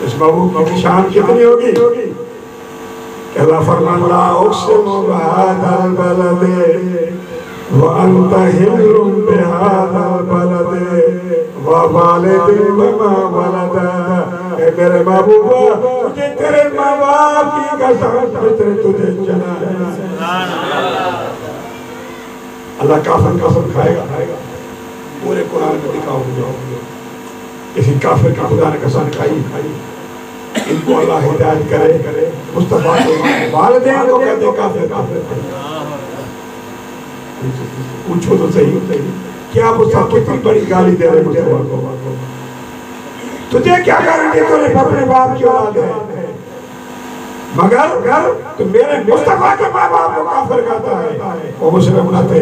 इस महबूब की शान कितनी होगी? अल्लाह फरमाता उक़्सिमु बिहाज़ल बलदे व अंत हिल्लुम बिहाज़ल बलदे व वालिदिन वमा वलदा। ए मेरे महबूबा, तुझे तेरे माँ बाप की कसम तुझे जना है। अल्लाह काफिर कसम खाएगा, पूरे कुरान में लिखा होगा। किसी काफिर का खुदा ने कसम खाई, इनको अल्लाह हिदायत करे। मुस्तफा को वालिदैन को कहते काफिर। पूछो तो सही, क्या मुस्तफा कितनी बड़ी गाली दे रहे मुस्तफा को? तुझे क्या गारंटी तूने अपने बाप की औलाद है? मगर तो मेरे मुस्तफा के माँ बाप को काफिर कहता है। वो मुस्लिम थे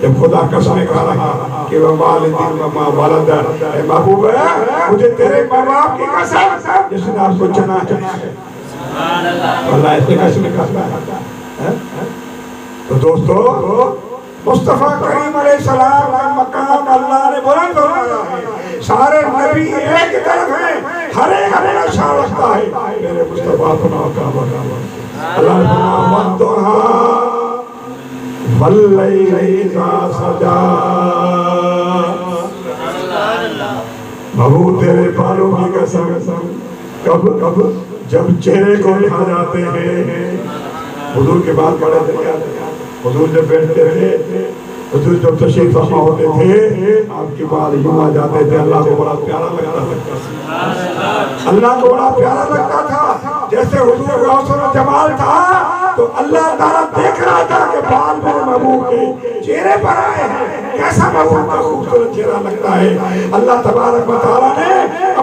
जब खुदा कसम खा रहा कि वह वालिदिन वमा वलदा। ए महबूब है, मुझे तेरे माँ बाप की कसम जिसने आपको चुना है। अल्लाह ऐसे कसम खाता है। तो दोस्तों, मुस्तफा करीम अलैहिस्सलाम का मकाम अल्लाह ने बुलंद फरमाया है। सारे नबी एक तरफ हैं, हर एक अपना शान रखता है। मेरे मुस्तफा अपना मकाम अल्लाह ने फरमाया वद्दुहा वल्लैलि इज़ा सजा। महबूब तेरे बालों की कसम, कब जब चेहरे को उठा जाते हैं। हुजूर के बाल बड़े थे, हुजूर जब बैठते थे, हुजूर जब तशरीफ फरमा होते थे, आपके बाल यूं आ जाते थे। अल्लाह को बड़ा प्यारा लगता था। अल्लाह को बड़ा प्यारा लगता था। जैसे हुजूर का हुस्न और जमाल था, तो अल्लाह ताला देख रहा था कि बाल मेरे महबूब के चेहरे पर आए हैं। कैसा महबूब का खूबसूरत चेहरा लगता है। अल्लाह तबारक व तआला ने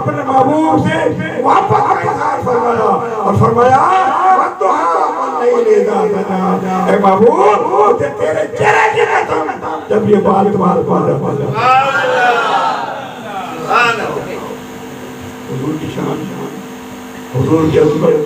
अपने महबूब से वापस इज़हार फरमाया और फरमाया वद्दुहा वल्लैलि इज़ा सजा। ए महबूब, मुझे तेरे चेहरे की कसम जब ये बाल तुम्हारे पास हुजूर की शान, हुजूर की अज़मत।